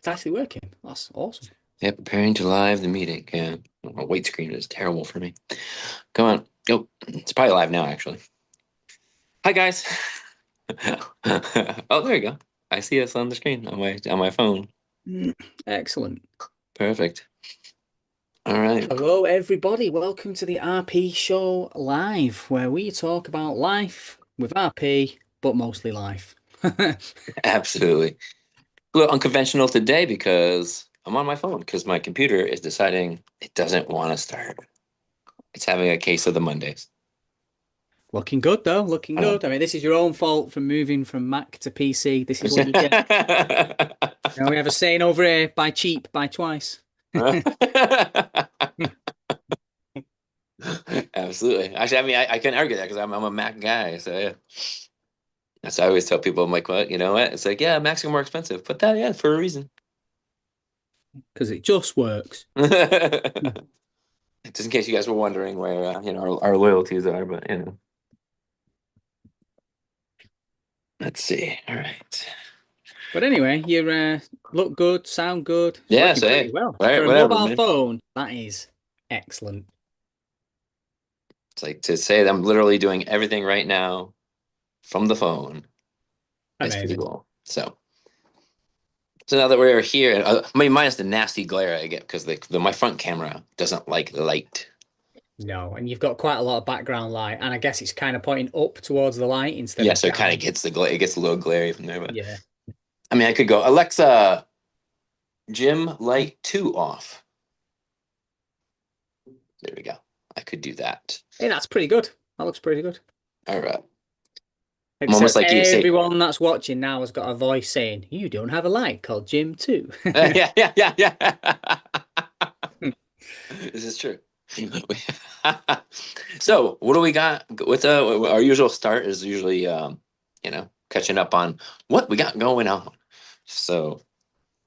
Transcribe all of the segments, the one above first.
actually working. That's awesome. Yeah, preparing to live the meeting. Yeah, my white screen is terrible for me. Come on. Oh, it's probably live now, actually. Hi, guys. Oh, there you go. I see us on the screen on my phone. Excellent. Perfect. All right. Hello, everybody. Welcome to the RP Show Live, where we talk about life with RP, but mostly life. Absolutely. A little unconventional today because I'm on my phone because my computer is deciding it doesn't want to start. It's having a case of the Mondays. Looking good, though. Looking I know. good. I mean, this is your own fault for moving from Mac to PC. This is what you get. We have a saying over here, buy cheap, buy twice. Absolutely. Actually, I mean, I can't argue that because I'm a Mac guy. So yeah, that's what I always tell people. I'm like, what? You know what? It's like, yeah, Macs are more expensive, but that, yeah, for a reason. Because it just works. Just in case you guys were wondering where our loyalties are, but let's see. All right. But anyway, you look good, sound good. It's Yeah. working So pretty hey, well. right, For a whatever, mobile man. phone, that is excellent. It's like to say that I'm literally doing everything right now from the phone. It's pretty Amazing. cool. So now that we're here, I mean, minus the nasty glare I get because my front camera doesn't like light. No, and you've got quite a lot of background light, and I guess it's kind of pointing up towards the light instead Yeah, of so it kind of down. gets the glare. It gets a little glary from there, but Yeah. I mean, I could go Alexa, gym light 2 off. There we go. I could do that. Hey, that's pretty good. That looks pretty good. All right. I'm almost Except like you say. everyone that's watching now has got a voice saying, "You don't have a light called Jim too." Yeah, yeah, yeah, yeah. This is true. So, what do we got? With our usual start is usually catching up on what we got going on. So,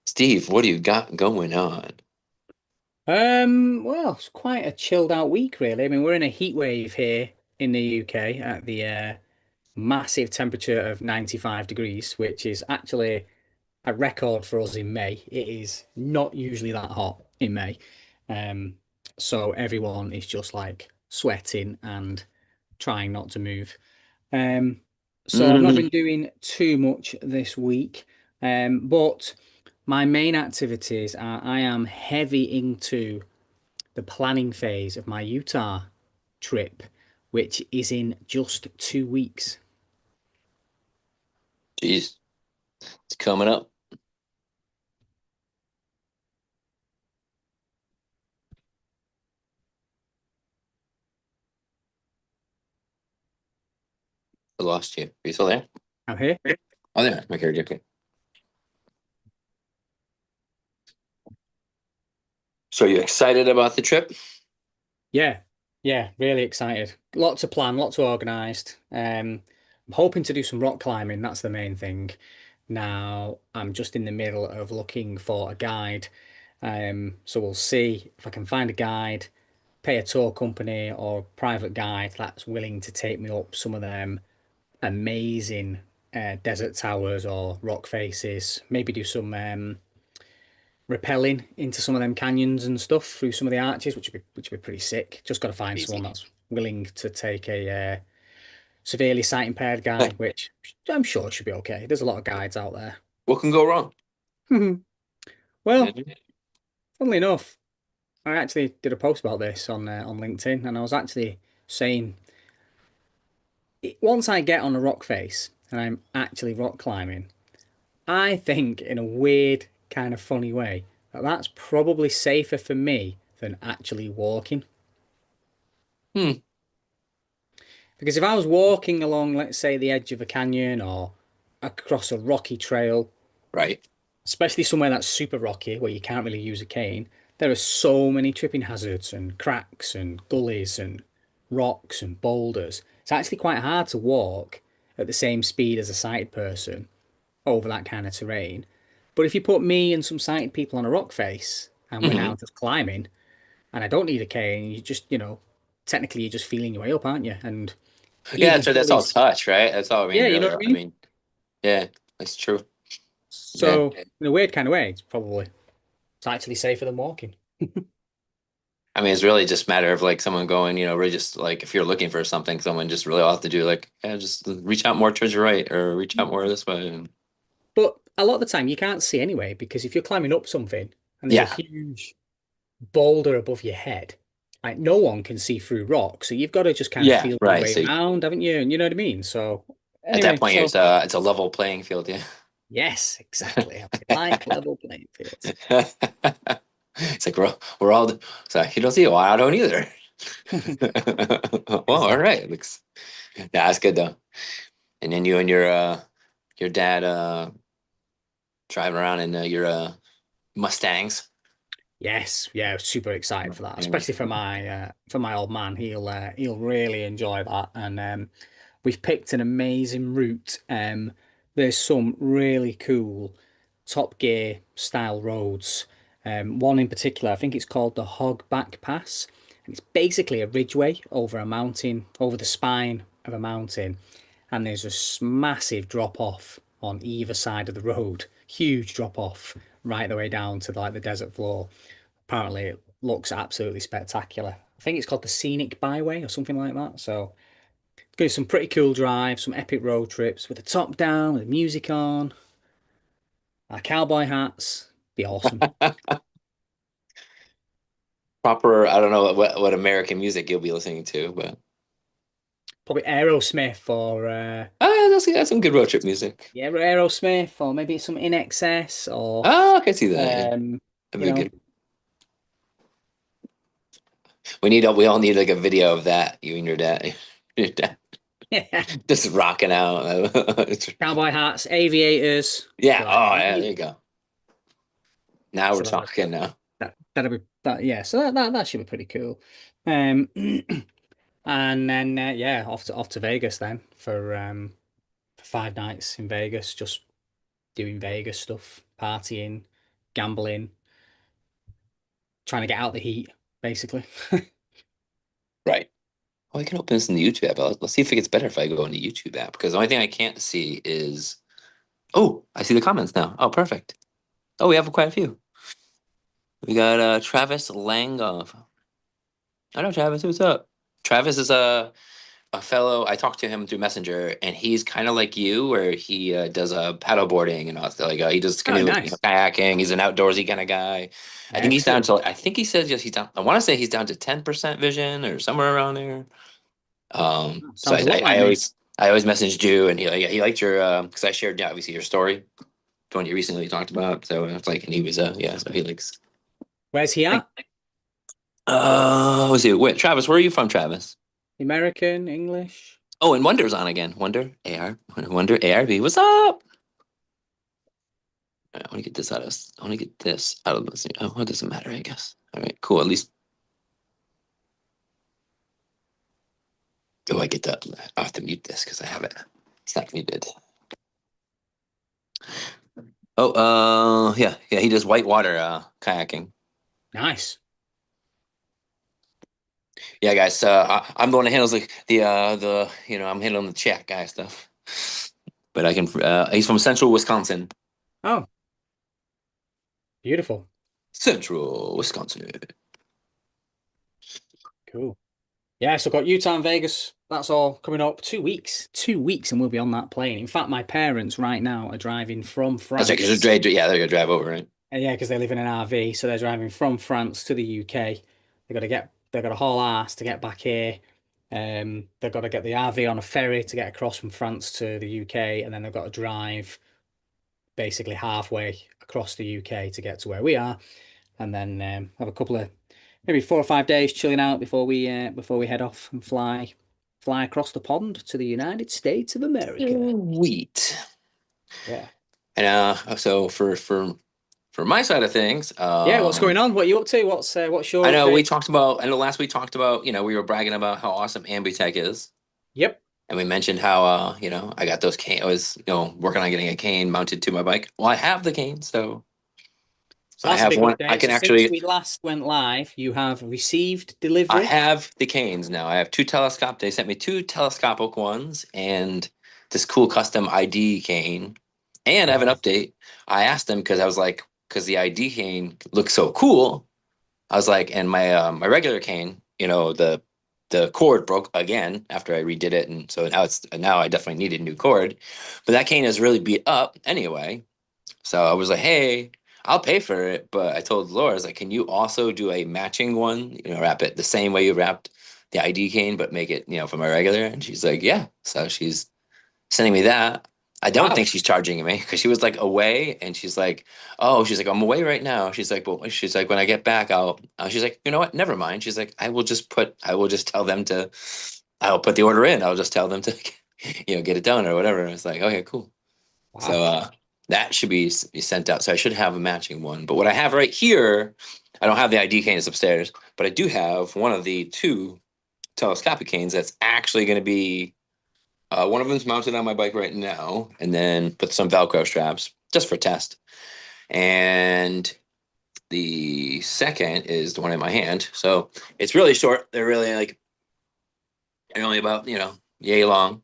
Steve, what do you got going on? Well, it's quite a chilled out week, really. I mean, we're in a heat wave here in the UK at the massive temperature of 95 degrees, which is actually a record for us in May. It is not usually that hot in May. Um, so everyone is just like sweating and trying not to move. Um, so I've not Mm, been doing too much this week. But my main activities are I am heavy into the planning phase of my Utah trip, which is in just 2 weeks. Jeez, it's coming up. I lost you. Are you still there? I'm here. Oh, there. Okay, okay. So, are you excited about the trip? Yeah, yeah, really excited. Lot to plan, lot to organised. I'm hoping to do some rock climbing. That's the main thing. Now, I'm just in the middle of looking for a guide. So we'll see if I can find a guide, pay a tour company or private guide that's willing to take me up some of them amazing desert towers or rock faces. Maybe do some rappelling into some of them canyons and stuff through some of the arches, which would be pretty sick. Just got to find someone Easy. that's willing to take a severely sight impaired guy, which I'm sure should be okay. There's a lot of guides out there. What can go wrong? Well, funnily enough, I actually did a post about this on LinkedIn, and I was actually saying once I get on a rock face and I'm actually rock climbing, I think in a weird kind of funny way that that's probably safer for me than actually walking. Hmm. Because if I was walking along, let's say, the edge of a canyon or across a rocky trail, Right. especially somewhere that's super rocky where you can't really use a cane, there are so many tripping hazards and cracks and gullies and rocks and boulders. It's actually quite hard to walk at the same speed as a sighted person over that kind of terrain. But if you put me and some sighted people on a rock face and we're Hmm. now just climbing, and I don't need a cane, you just, technically you're just feeling your way up, aren't you? And Yeah, even that's all gullies. touch, right? That's all I Yeah, mean, you know really. what I I mean? mean, yeah, that's true. Yeah. So in a weird kind of way, it's actually safer than walking. I mean, it's really just a matter of like someone going, really just like if you're looking for something, someone just really ought to do like, yeah, just reach out more towards your right or reach out more this way. And But a lot of the time you can't see anyway, because if you're climbing up something and there's a yeah, huge boulder above your head, like no one can see through rock. So you've got to just kind of yeah, feel your right. way So around, haven't you? And you know what I mean? So at that anyway, point, so it's a level playing field. Yeah. yes, exactly. We like level playing fields. It's like we're all so you don't see it. Well, I don't either. Well, all Exactly. right. Looks yeah, that's good though. And then you and your dad driving around in your Mustangs. Yes, yeah, super excited for that, Yeah. especially for my old man. He'll really enjoy that. And we've picked an amazing route. There's some really cool Top Gear style roads. One in particular, I think it's called the Hog Back Pass, and it's basically a ridgeway over a mountain, over the spine of a mountain, and there's a massive drop off on either side of the road, huge drop off right the way down to like the desert floor. Apparently, it looks absolutely spectacular. I think it's called the Scenic Byway or something like that. So it's going to be some pretty cool drives, some epic road trips with the top down, with music on, our cowboy hats. Be awesome. Proper, I don't know what American music you'll be listening to, but Probably Aerosmith or that's some good road trip music. yeah, Aerosmith or maybe some In Excess or Oh, I can see that. Yeah, um, that'd you be know, good. We all need like a video of that. You and your dad, your dad just rocking out. cowboy hats, aviators. Yeah. Be like, Oh, yeah. There "Hey." you go. Now we're So talking. Now. that'll be that. Yeah, so that should be pretty cool. Um, And then yeah, off to Vegas then for 5 nights in Vegas, just doing Vegas stuff, partying, gambling, trying to get out the heat, basically. Right. Oh, I can open this in the YouTube app. Let's see if it gets better if I go in the YouTube app because the only thing I can't see is. Oh, I see the comments now. Oh, perfect. Oh, we have quite a few. We got Travis Langoff. I know Travis. What's up? Travis is a fellow. I talked to him through Messenger, and he's kind of like you, where he does paddle boarding and all that. Like he does Oh, canoeing, nice. kayaking. He's an outdoorsy kind of guy. I think he's down Excellent. to. I think he says yes. He's down. I want to say he's down to 10% vision or somewhere around there. So Sounds a lot like me. I always messaged you, and he liked your because I shared obviously your story, the one you recently talked about. So it's like, and he was yeah. So he likes. Where's he at? Was it? Wait, Travis, where are you from, Travis? American, English? Oh, and Wonder's on again. Wonder AR, Wonder ARB. What's up? I want to get this out of. I want to get this out of this. Oh, it doesn't matter, I guess. All right, cool. At least. Oh, I get that. I have to mute this because I have it. It's not muted. Oh, yeah, yeah. He does whitewater kayaking. Nice. Yeah, guys. I'm the one that handles like the I'm handling the chat guy stuff. But I can. He's from Central Wisconsin. Oh, beautiful. Central Wisconsin. Cool. Yeah, so got Utah and Vegas. That's all coming up. 2 weeks. 2 weeks, and we'll be on that plane. In fact, my parents right now are driving from That's right. Because France. yeah, they're gonna drive over, right? Yeah, because they live in an RV, so they're driving from France to the UK. They've got to haul ass to get back here. They've got to get the RV on a ferry to get across from France to the UK, and then they've got to drive basically halfway across the UK to get to where we are, and then have a couple of maybe 4 or 5 days chilling out before we head off and fly across the pond to the United States of America. Sweet. Yeah. And so for my side of things, Yeah, what's going on? What are you up to? What's I your know we update? talked about. I know last we talked about. We were bragging about how awesome Ambitech is, Yep. and we mentioned how I got those cane. I was working on getting a cane mounted to my bike. Well, I have the cane, so So I that's a have big one. I update. can So since actually. we last went live, you have received I delivery. have the canes now. I have two telescope. They sent me two telescopic ones and this cool custom ID cane. And I have an Nice. update. I asked them because I was like, because the ID cane looks so cool. I was like, and my regular cane, the cord broke again after I redid it, and so now I definitely needed a new cord. But that cane is really beat up anyway. So I was like, hey, I'll pay for it. But I told Laura, I was like, can you also do a matching one? Wrap it the same way you wrapped the ID cane, but make it, for my regular. And she's like, yeah. So she's sending me that. I don't think Wow. she's charging me because she was like away and she's like, oh, she's like, I'm away right now. She's like, well, she's like, when I get back, she's like, you know what? Never mind. She's like, I will just tell them to, I'll put the order in. I'll just tell them to, get it done or whatever. And it's like, okay, cool. So, Wow. that should be sent out. So I should have a matching one. But what I have right here, I don't have the ID cane, it's upstairs, but I do have one of the two telescopic canes that's actually going to be one of them's mounted on my bike right now, and then put some Velcro straps just for test. And the second is the one in my hand. So it's really short. They're really like only about yay long.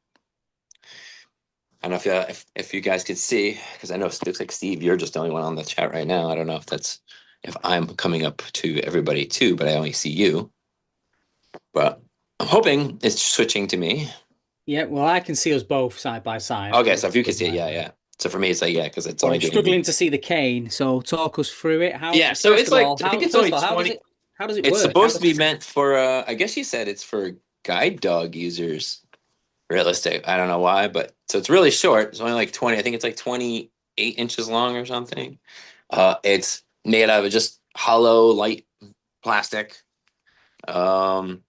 I don't know if you guys could see because I know it looks like Steve, you're just the only one on the chat right now. I don't know if I'm coming up to everybody too, but I only see you. But I'm hoping it's switching to me. Yeah, well, I can see us both side by side, Okay, so if which you can is see it, yeah, ideal. yeah. So for me, it's like yeah, because it's But only I'm doing me. struggling to see the cane, so talk us through it. Yeah, How, so first it's of like all, I think how it's first only of all, 20. how does it It's work? How supposed to does be meant for I guess she said it's for guide dog users. Realistic. I don't know why, but so it's really short. It's only like 20. I think it's like 28 inches long or something. It's made out of just hollow light plastic. Um,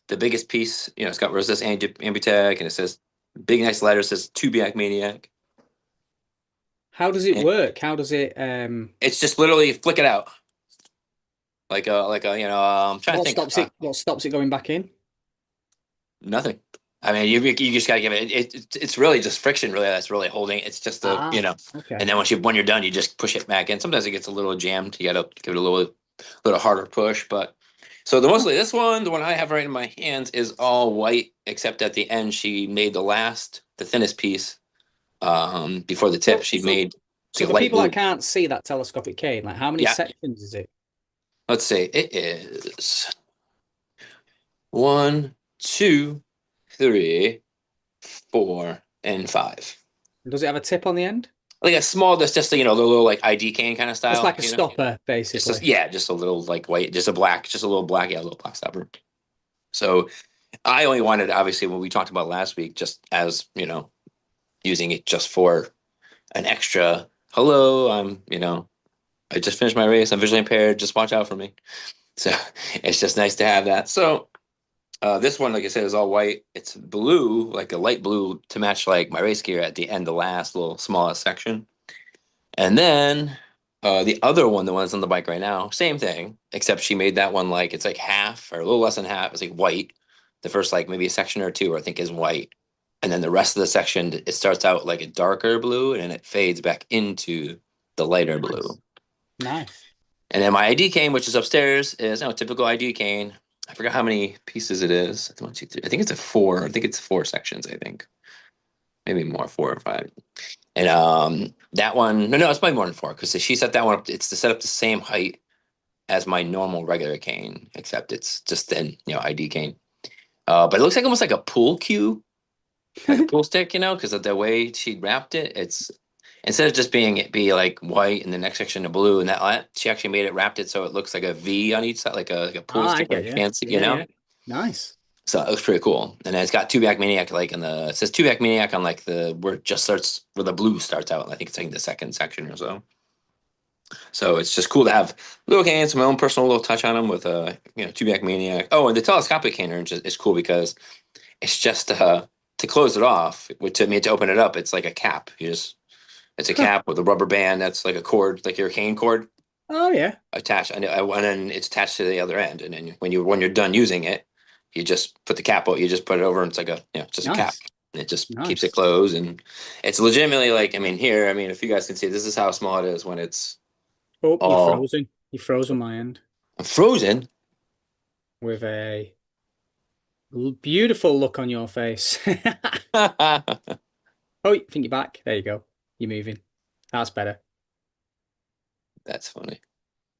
the biggest piece, it's got Resist Ambitech and it says big nice letter says Tubiac Maniac. how does it And work? How does it it's just literally flick it out. I'm trying to think. what stops it going back in? Nothing. I mean, you just gotta give it's really just friction really that's really holding it. It's just Ah, and okay. then when you're done, you just push it back in. Sometimes it gets a little jammed. You gotta give it a little harder push. But so Oh, the one I have right in my hands is all white, except at the end she made the thinnest piece, before the tip. so She so made it's so like for light people that blue. can't see that telescopic cane, like how many Yeah. sections is it? Let's see. It is one, two, three, four, and five. Does it have a tip on the end? Like a small, that's just the little like ID cane kind of Just style, like a stopper, basically. yeah, just a little like white, just a little black, yeah, a little black stopper. So I only wanted, obviously, what we talked about last week, just as using it just for an extra. Hello, I just finished my race. I'm visually impaired. Just watch out for me. So it's just nice to have that. So this one, like I said, is all white. It's blue, like a light blue, to match like my race gear at the end, the last little smallest section. And then the other one, the one that's on the bike right now, same thing, except she made that one like it's like half or a little less than half. It's like white. The first like maybe a section or two, I think, is white. And then the rest of the section, it starts out like a darker blue and then it fades back into the lighter Nice. blue. Nice. And then my ID cane, which is upstairs, is typical ID cane. I forgot how many pieces it is. One, two, three. I think it's a four. I think it's four sections, I think. Maybe more, four or five. And that one, no, it's probably more than four because she set that one up. It's to set up the same height as my normal regular cane, except it's just thin, ID cane. But it looks like almost like a pool cue, like a pool stick, because of the way she wrapped it. It's instead of just being it be like white and the next section of blue and that she actually made it wrapped it so it looks like a V on each side, like a pool Ah, I stick, get like you. fancy, Yeah, yeah. Nice. So it looks pretty cool. And then it's got Two Back Maniac like it says Two Back Maniac on like where it just starts where the blue starts out. I think it's like the second section or so. So it's just cool to have little cans, my own personal little touch on them with Two Back Maniac. Oh, and the telescopic canner is cool because it's just to close it off, to open it up, it's like a cap. It's a cap with a rubber band that's like a cord, like your cane cord Oh yeah. attached, and then it's attached to the other end. And then when you're done using it, you just put the cap out. You just put it over, and it's like just a cap. Nice. And it just keeps it Nice. closed, and it's legitimately like if you guys can see, this is how small it is when it's Oh, you're all frozen. You're frozen my end frozen. with a beautiful look on your face. Oh, I think you're back. There you go. You're moving. That's better. That's funny.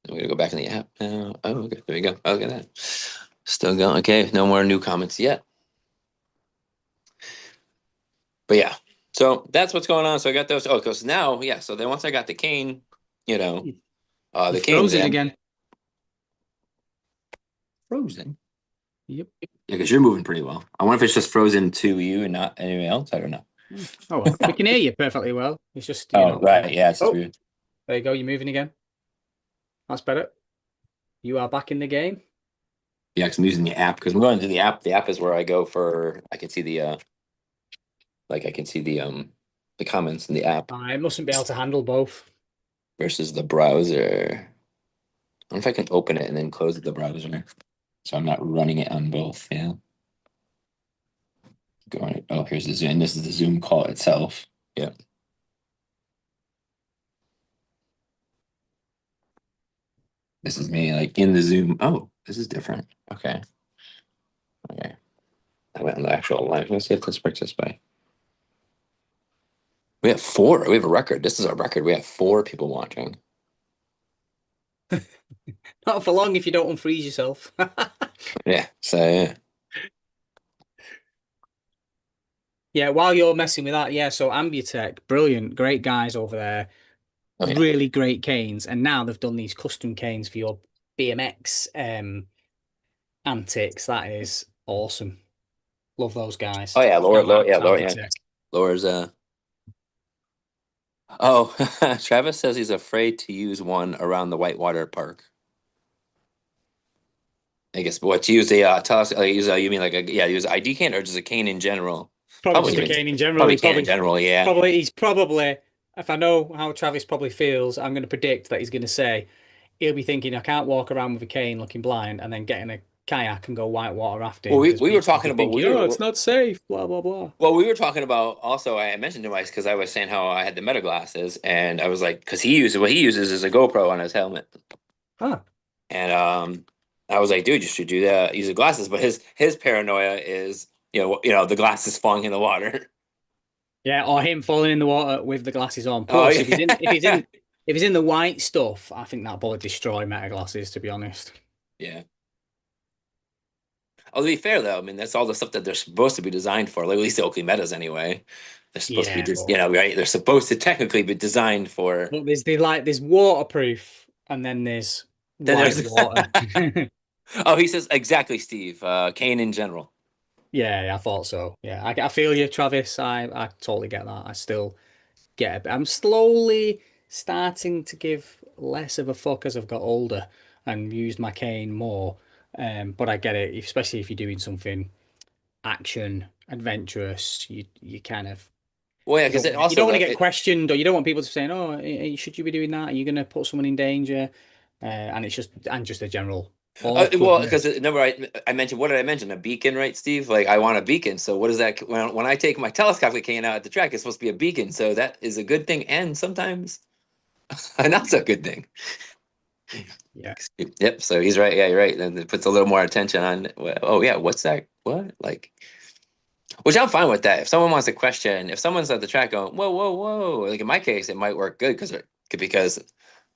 I'm gonna go back in the app now. Oh, okay, there you go. Oh, look at that. Still going. Okay, no more new comments yet. But yeah, so that's what's going on. So I got those. Oh, because now, yeah. So then once I got the cane, you know, the You've cane's frozen in. again. Frozen. Yep. Yeah, because you're moving pretty well. I wonder if it's just frozen to you and not anyone else. I don't know. Oh well, we can hear you perfectly well. It's just, Oh, right. Yeah, it's just Oh, weird. there you go. You're moving again. That's better. You are back in the game. Yeah, because I'm using the app because I'm going to the app. The app is where I go for. I can see the I can see the comments in the app I mustn't be able to handle both. versus the browser. I wonder if I can open it and then close the browser, so I'm not running it on both. Yeah. Going. Oh, here's the Zoom. This is the Zoom call itself. Yeah. This is me like in the Zoom. Oh, this is different. Okay. Okay. I went on the actual live. Let's see if this works this way. We have four. We have a record. This is our record. We have four people watching. Not for long if you don't unfreeze yourself. Yeah. So yeah. Yeah, while you're messing with that, yeah, so Ambutech, brilliant, great guys over there, Oh yeah. really great canes, and now they've done these custom canes for your BMX antics. That is awesome. Love those guys. Oh yeah. Lower. Shout Lower. out Yeah. to Lower. Yeah. Ambutech. Lowers. Oh, Travis says he's afraid to use one around the Whitewater Park. I guess what to use a use you mean like a yeah use ID cane or just a cane in general? Probably Probably just a even cane in general. probably cane in general. Yeah. He's probably, if I know how Travis probably feels, I'm going to predict that he's going to say he'll be thinking I can't walk around with a cane looking blind and then get in a kayak and go whitewater Well, rafting because we were people will talking be about thinking, oh, it's not safe, blah blah blah. well we were talking about also I mentioned to Mike because I was saying how I had the Meta glasses and I was like because he uses what he uses is a GoPro on his helmet Ah, and I was like dude you should do that use the glasses but his paranoia is the glasses falling in the water. yeah, or him falling in the water with the glasses on. Oh Plus, yeah. if he's in the white stuff, I think that'll probably destroy meta glasses, to be honest. Yeah. Oh, to be fair though, I mean that's all the stuff that they're supposed to be designed for. Like at least the Oakley Metas anyway. They're supposed to be Yeah, just right. They're supposed to technically be designed for. but there's waterproof and then there's Then white there's. water. Oh, he says exactly, Steve. Kane in general. Yeah, I thought so. Yeah, I feel you, Travis. I totally get that. I still get it. I'm slowly starting to give less of a fuck as I've got older and used my cane more. But I get it, especially if you're doing something action, adventurous. You kind of Well, yeah, you because don't it you also don't want to though get questioned, or you don't want people to saying, "Oh, should you be doing that? Are you going to put someone in danger?" And it's just a general well because awkwardness. remember I mentioned what did I mention a beacon right Steve like I want a beacon so what is that when I take my telescopic cane out at the track it's supposed to be a beacon so that is a good thing and sometimes a not so good thing. Yeah. Yep. So he's right. Yeah, you're right. And it puts a little more attention on. Well, oh yeah, what's that? What like? Which I'm fine with that. If someone wants to question, if someone's at the track going, whoa, whoa, whoa, like in my case, it might work good because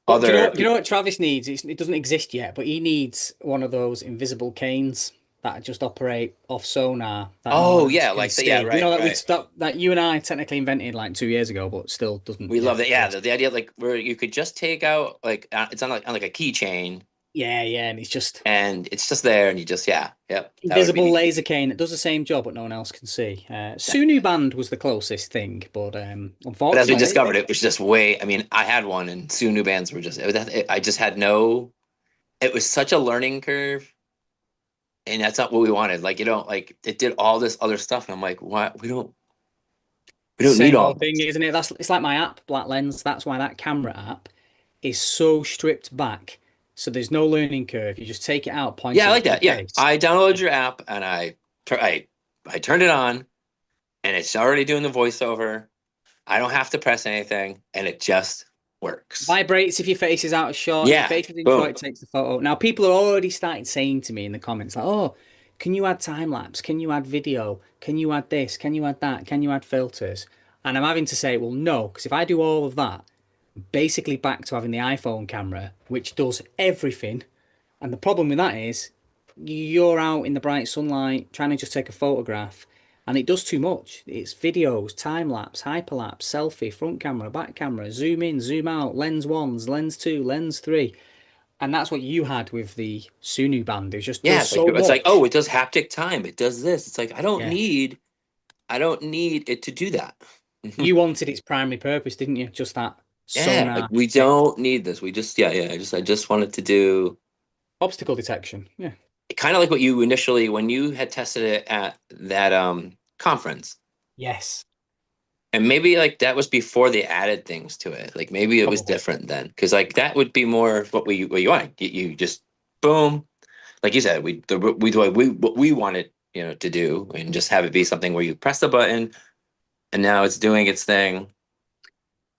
But other do you know people. what Travis needs? It doesn't exist yet, but he needs one of those invisible canes that just operate off sonar that no one Oh else yeah, can like yeah, see. You right, know that we right. stopped that you and I technically invented like 2 years ago, but still doesn't We love yet that. Yeah, exist. the idea like where you could just take out like it's on like a keychain Yeah, yeah, and it's just and it's just there and you just yeah, yep. That would be invisible neat. laser cane that does the same job, but no one else can see. Sunu Band was the closest thing, but But as we unfortunately, discovered, it was just way. I mean, I had one, and soon new bands were just. I just had no. It was such a learning curve, and that's not what we wanted. Like you don't like it did all this other stuff, and I'm like, why we don't need same all old thing, this. isn't it? It's like my app, Black Lens. That's why that camera app is so stripped back. So there's no learning curve. You just take it out, point Yeah, I it like at your that. Yeah, face. I downloaded your app, and tur- I I turned it on, and it's already doing the voiceover. I don't have to press anything, and it just works. Vibrates if your face is out of shot. If your Yeah, face is in shot, boom. it takes the photo. Now, people are already starting saying to me in the comments, like, oh, can you add time lapse? Can you add video? Can you add this? Can you add that? Can you add filters? And I'm having to say, well, no, because if I do all of that, basically back to having the iPhone camera, which does everything. And the problem with that is you're out in the bright sunlight trying to just take a photograph, and it does too much. It's videos, time lapse, hyperlapse, selfie, front camera, back camera, zoom in, zoom out, lens ones, lens two, lens three. And that's what you had with the Sunu band. It just Yeah, does so it's like, oh, much. it does haptic time. It does this. It's like Yeah. I don't need it to do that. You wanted its primary purpose, didn't you? Just that Yeah, like sonar we check, don't need this. We just yeah. I just wanted to do obstacle detection. Yeah. kind of like what you initially when you had tested it at that conference. Yes, And maybe like that was before they added things to it. Like maybe it was probably. different then, because like that would be more of what you want. You just boom, like you said, we do what we wanted to do, and just have it be something where you press the button, and now it's doing its thing.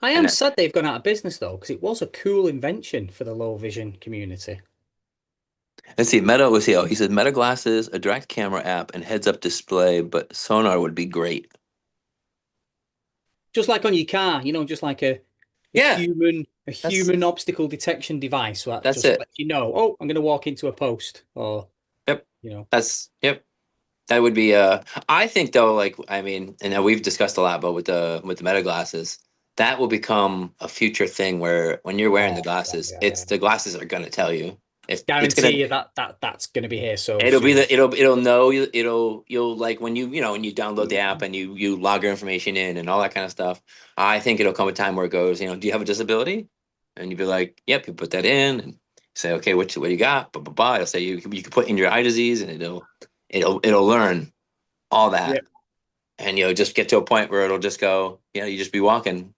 I And am sad they've gone out of business though, because it was a cool invention for the low vision community. let's see, Meta was here. He said Meta glasses, a direct camera app, and heads up display, but sonar would be great. Just like on your car, just like a Yeah, human a that's human obstacle detection device that that's just it. lets you know, oh, I'm going to walk into a post or, Yep, you know. that's yep. That would be I think though, like I mean, and we've discussed a lot about with the Meta glasses, that will become a future thing where when you're wearing the Oh, yeah, glasses, yeah, yeah. it's the glasses are gonna tell you if it's gonna Guarantee you that's going to be here so it'll be soon. it'll know you'll like when when you download the app and you log your information in and all that kind of stuff. I think it'll come a time where it goes, do you have a disability? And you'd be like, yep, you put that in and say, okay, what do you got? Blah blah blah. It'll say you can put in your eye disease and it'll learn all that. Yep. And just get to a point where it'll just go, you just be walking.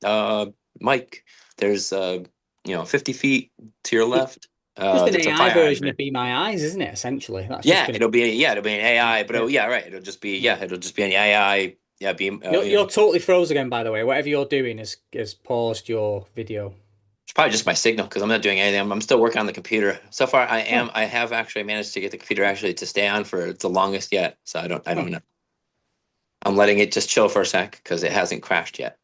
Mike, there's 50 feet to your It's left. just an There's a AI fire version hydrant. of Be My Eyes, isn't it? Essentially, that's just Yeah, going to it'll be an AI, but yeah. yeah, right. It'll just be an AI. Yeah, be You're totally froze again, by the way. Whatever you're doing has paused your video. it's probably just my signal because I'm not doing anything. I'm still working on the computer. So far, Oh, I have actually managed to get the computer actually to stay on for the longest yet. So I oh. don't know. I'm letting it just chill for a sec because it hasn't crashed yet.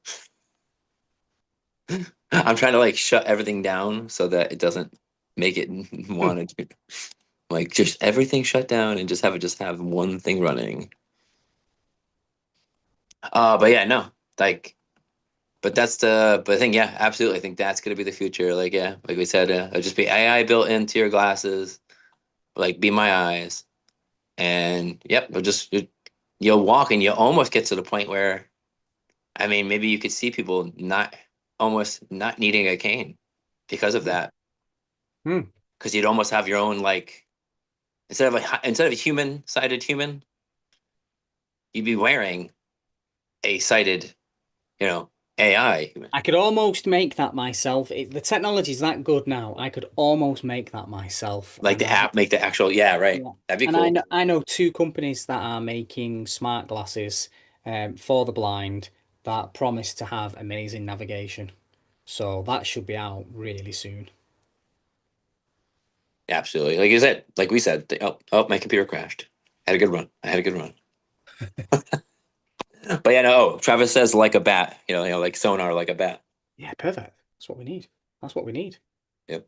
I'm trying to like shut everything down so that it doesn't make it Hmm. want to like just everything shut down and just have one thing running. But yeah, no, like, but I think yeah, absolutely, I think that's gonna be the future. Like yeah, like we said, it'll just be AI built into your glasses, like Be My Eyes, and yep, you'll walk and you'll almost get to the point where I mean, maybe you could see people not almost not needing a cane because of that. Hmm. Because you'd almost have your own like instead of a human sighted human, you'd be wearing a sighted, you know, AI human. I could almost make that myself. The technology's that good now. I could almost make that myself. Like the app make the actual, yeah, right. Yeah. That'd be And cool. I know two companies that are making smart glasses for the blind that promise to have amazing navigation. So that should be out really soon. Absolutely. Like you said, like we said, my computer crashed. I had a good run. I had a good run. But yeah, no, Travis says like a bat, like sonar like a bat. Yeah, perfect. That's what we need. That's what we need. Yep.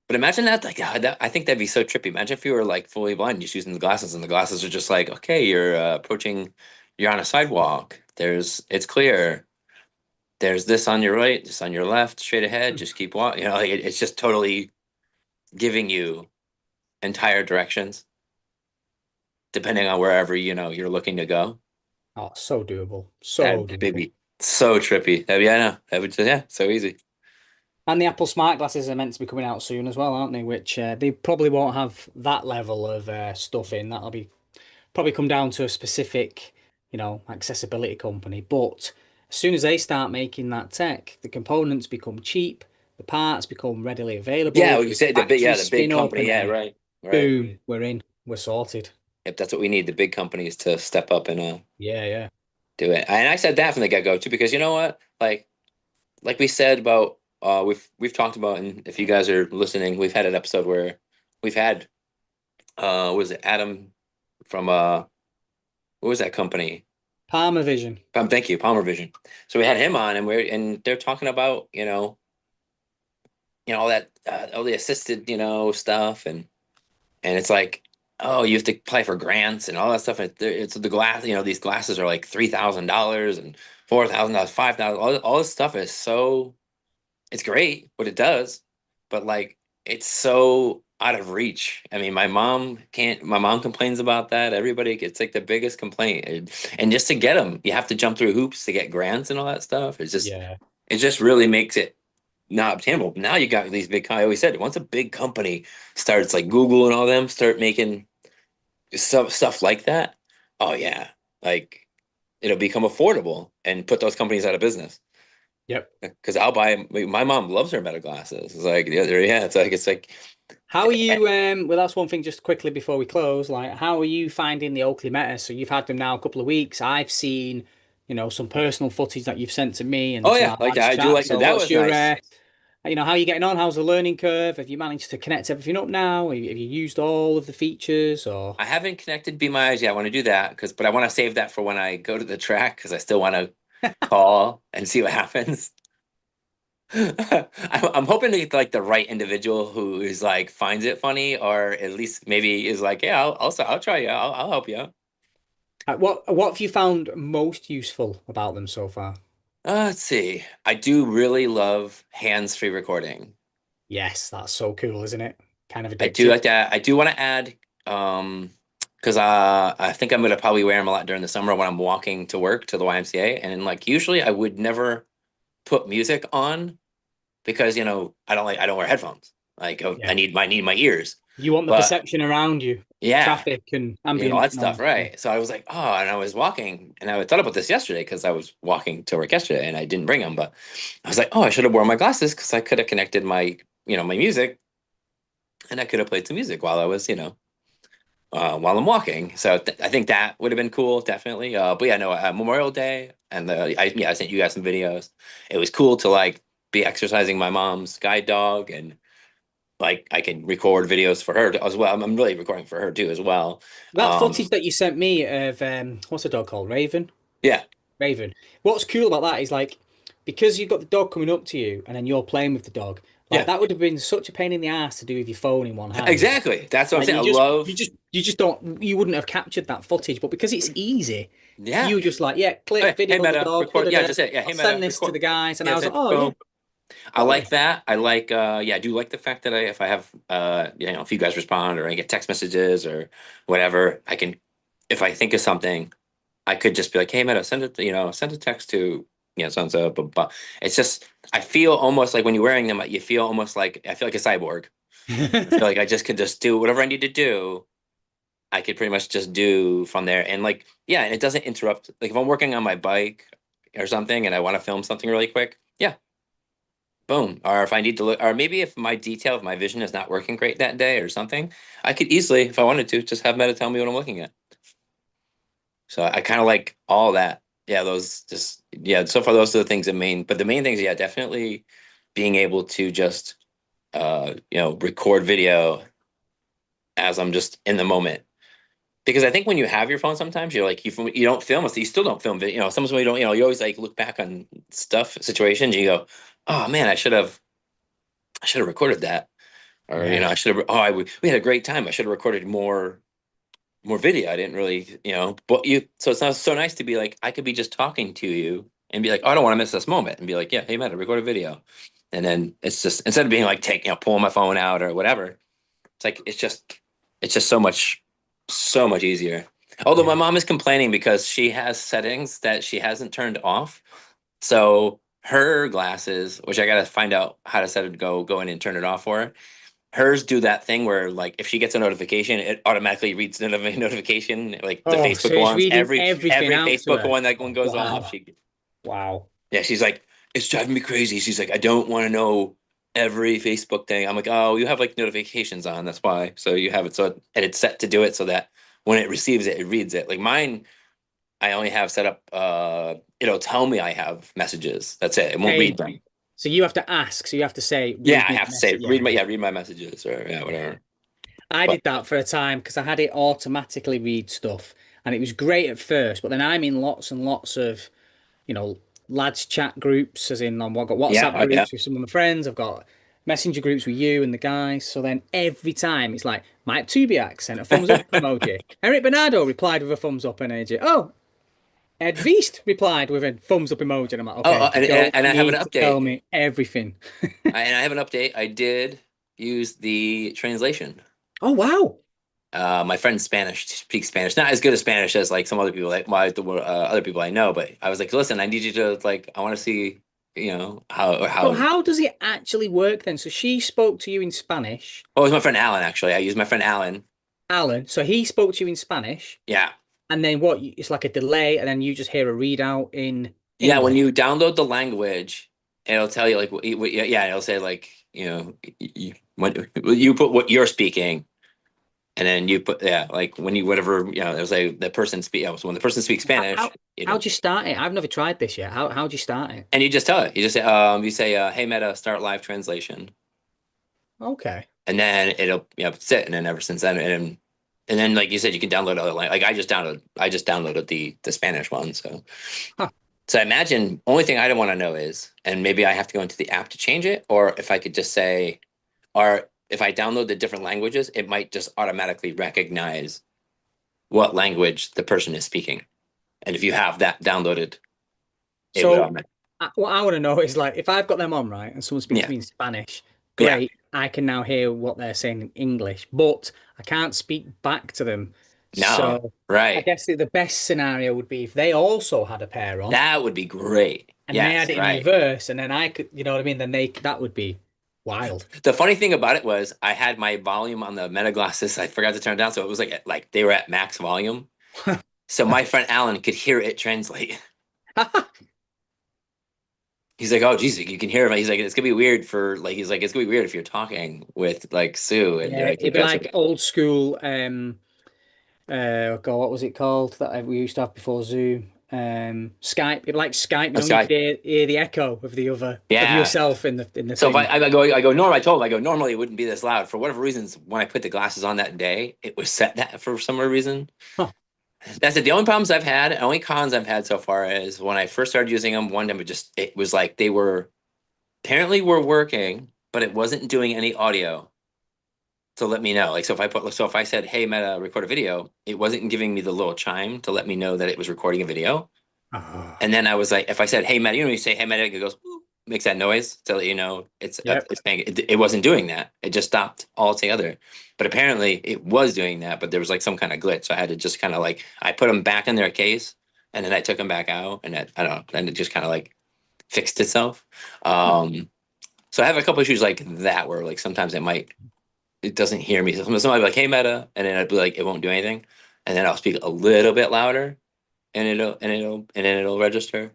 But imagine that, like, I think that'd be so trippy. Imagine if you were like fully blind, just using the glasses, and the glasses are just like, okay, you're on a sidewalk. It's clear. There's this on your right, this on your left, straight ahead. Hmm. Just keep walking. Like it's just totally giving you entire directions depending on wherever you're looking to go. Oh, so doable. So That'd doable. be so trippy. I know. That would yeah, so easy. And the Apple Smart glasses are meant to be coming out soon as well, aren't they? Which they probably won't have that level of stuff in. That'll be probably come down to a specific, accessibility company. But as soon as they start making that tech, the components become cheap, the parts become readily Yeah, available, like you said, factories the big spin up, company. and Yeah, then right, right. boom, we're in, we're sorted. Yep, that's what we need. The big companies to step up and Yeah, yeah. do it. And I said that from the get go too, because you know what? Like we said about we've talked about, and if you guys are listening, we've had an episode where we've had was it Adam from what was that company? Palmer Vision. Thank you, Palmer Vision. So we had him on, and they're talking about all that all the assisted stuff, and it's like, oh, you have to apply for grants and all that stuff. It's the glass, these glasses are like $3,000 and $4,000, 5,000. All this stuff is so, it's great what it does, but like it's so out of reach. I mean, my mom complains about that. Everybody, it's like the biggest complaint. And just to get them, you have to jump through hoops to get grants and all that stuff. Yeah. It just really makes it not obtainable. Now you got these big, I always said, once a big company starts like Google and all them start making stuff like that, oh yeah, like it'll become affordable and put those companies out of business. Yep. Because I'll buy. My mom loves her Meta glasses. It's like yeah, it's like. How are you, well, that's one thing just quickly before we close. Like, how are you finding the Oakley Metas? So you've had them now a couple of weeks. I've seen, some personal footage that you've sent to me and Oh to yeah, our like lads I do chat. like So that what's was your, nice. how are you getting on? How's the learning curve? Have you managed to connect everything up now? Have you used all of the features or? I haven't connected Be My Eyes yet. I want to do that but I want to save that for when I go to the track because I still want to call and see what happens. I'm hoping to get like the right individual who is like finds it funny or at least maybe is like, yeah, I'll try you. I'll help you out. What have you found most useful about them so far? Let's see. I do really love hands-free recording. Yes, that's so cool, isn't it? Kind of I do addictive. like that. I do want to add, because I think I'm gonna probably wear them a lot during the summer when I'm walking to work to the YMCA, and like usually I would never put music on because I don't wear headphones. Like Yeah. I need my ears. You want the But perception around you, yeah, traffic and all ambient that stuff, noise. Yeah. right? So I was like, oh, and I was walking, and I thought about this yesterday because I was walking to work yesterday, and I didn't bring them, but I was like, oh, I should have worn my glasses because I could have connected my music, and I could have played some music while I was, while I'm walking. So I think that would have been cool, definitely. But yeah, no, Memorial Day, and I sent you guys some videos. It was cool to like be exercising my mom's guide dog, and like I can record videos for her as well. I'm really recording for her too as well. That footage that you sent me of what's the dog called? Raven? Yeah, Raven. What's cool about that is like because you've got the dog coming up to you and then you're playing with the dog, like yeah, that would have been such a pain in the ass to do with your phone in one hand. exactly. That's what I'm Like saying. you I just love, you wouldn't have captured that footage, but because it's easy, yeah. you were just like, yeah, click Hey video of the Meta, dog, da, record. da, Yeah, da. just it. Yeah, hey I'll Meta, send this to record. the guys, and Yeah, I was that's like, it. oh yeah, Boom. I got you. like that. I like yeah, I do like the fact that if I have if you guys respond or I get text messages or whatever, I can if I think of something, I could just be like, hey Meta, send it, send a text to so and so, but it's just I feel almost like when you're wearing them, you feel almost like I feel like a cyborg. I feel like I just could just do whatever I need to do. I could pretty much just do from there. And like, yeah, and it doesn't interrupt. Like if I'm working on my bike or something and I want to film something really quick, yeah, boom. Or if I need to look, or maybe if my detail of my vision is not working great that day or something, I could easily, if I wanted to, just have Meta tell me what I'm looking at. So I kind of like all that. Yeah, those just, yeah, so far those are the things that but the main things, yeah, definitely being able to just, record video as I'm just in the moment. Because I think when you have your phone, sometimes you're like you don't film it, so you still don't film video. Sometimes when you don't, you always like look back on stuff, situations, and you go, "Oh man, I should have recorded that," or Yeah. I should have. Oh, we had a great time. I should have recorded more video. I didn't really, but So it's not so nice to be like I could be just talking to you and be like, "Oh, I don't want to miss this moment," and be like, "Yeah, hey man, I recorded a video," and then it's just instead of being like pulling my phone out or whatever, it's like it's just so much easier. Although my Yeah. mom is complaining because she has settings that she hasn't turned off. So her glasses, which I gotta find out how to set it go in and turn it off for her. Hers do that thing where like if she gets a notification, it automatically reads the notification, like the Oh, so Facebook he's ones. reading everything Every out to Facebook her. one that one goes off. Wow. Wow. Yeah, she's like, it's driving me crazy. She's like, I don't want to know every Facebook thing. I'm like, oh, you have like notifications on. That's why. So you have it and it's set to do it so that when it receives it, it reads it. Like mine, I only have set up. It'll tell me I have messages. That's it. It won't read Hey, them. so you have to ask. So you have to say, Yeah, read I me have the to say message. Yeah. read my messages or yeah, whatever. I But did that for a time because I had it automatically read stuff. and it was great at first, but then I'm in lots and lots of, you know, lads chat groups, as in I've got Yeah, WhatsApp oh, yeah. groups with some of my friends. I've got messenger groups with you and the guys. So then every time it's like Mike Tubiak sent a thumbs up emoji. Eric Bernardo replied with a thumbs up emoji. Oh, Ed Viest replied with a thumbs up emoji. And I'm like, Oh, okay, you and don't I have an need to tell update. me everything. I have an update. I did use the translation. Oh wow. My friend Spanish speaks Spanish, not as good as Spanish as like some other people, like other people I know. But I was like, listen, I need you to like, I want to see, So how. how does it actually work then? So she spoke to you in Spanish, Oh, it was my friend Alan actually. I used my friend Alan. Alan. So he spoke to you in Spanish, Yeah, and then what? It's like a delay, and then you just hear a readout in yeah. When English. you download the language, it'll tell you like, yeah, it'll say like, when you put what you're speaking. And then you put, yeah, like when you whatever, there's like the person speak. Yeah, so when the person speaks How, Spanish, how how'd you start it? I've never tried this yet. How'd you start it? and you just tell it. You say, "Hey Meta, start live translation," Okay. and then it'll sit. And then ever since then, and then like you said, you can download other like I just downloaded the Spanish one. So Huh. I imagine only thing I don't want to know is, and maybe I have to go into the app to change it, or if I could just say, or if I download the different languages, it might just automatically recognize what language the person is speaking. And if you have that downloaded, it would So automatically. what I want to know is like if I've got them on right and someone speaks Yeah, to me in Spanish, yeah. great. I can now hear what they're saying in English, but I can't speak back to them. No, So I right. guess the best scenario would be if they also had a pair on That would be great. and they Yes, had it in right. reverse, and then I could, you know what I mean? Then that would be wild. The funny thing about it was I had my volume on the Meta glasses. I forgot to turn it down, so it was like they were at max volume. So my friend Alan could hear it translate. He's like, "Oh, geez, you can hear him." He's like, "It's gonna be weird for like." He's like, "It's gonna be weird if you're talking with like Sue and Yeah, like you it'd be guys are." like old school. God, what was it called that we used to have before Zoom? Skype. It'd be like Skype. You Oh, know, you Sky. could hear the echo of the other of Yeah. yourself in the So if thing. I go, norm, I told him, I go, normally it wouldn't be this loud. For whatever reasons, when I put the glasses on that day, it was set that for some reason. Huh. That's it. The only problems I've had, only cons I've had so far is when I first started using them, one time it was like they were apparently were working, but it wasn't doing any audio to let me know. Like, so if I said, "Hey, Meta, record a video," it wasn't giving me the little chime to let me know that it was recording a video. Ah, And then I was like, if I said, "Hey, Meta," you say, "Hey, Meta," it goes, "Boop," makes that noise to let you know yep. it's paying. It wasn't doing that. It just stopped altogether. But apparently, it was doing that. But there was like some kind of glitch. So I had to just kind of like I put them back in their case, and then I took them back out, and I don't know, and it just kind of like fixed itself. Huh. So I have a couple issues like that where like sometimes it doesn't hear me. So somebody will be like, "Hey, Meta," and then I'd be like, it won't do anything, and then I'll speak a little bit louder, and then it'll register.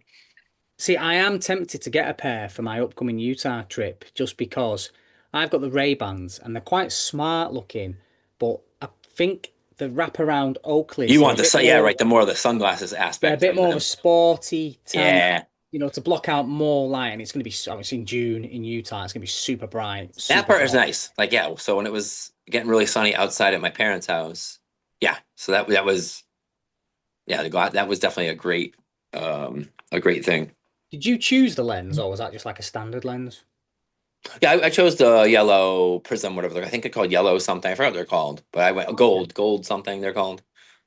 See, I am tempted to get a pair for my upcoming Utah trip just because I've got the Ray-Bans and they're quite smart looking, but I think the wraparound You Oakleys, they're want a bit yeah, more, right, the more of the sunglasses they're a aspect bit of more of a them. sporty type, Yeah. to block out more light. And it's going to be, I was in June in Utah. It's going to be super bright, That super part is hot. nice. Like, yeah, so when it was getting really sunny outside at my parents' house, yeah. So that was yeah, the glass that was definitely a great thing. Did you choose the lens or was that just like a standard lens? Yeah, I chose the yellow prism, whatever I think they're called yellow something. I forgot what they're called, but I went Okay. gold something they're called.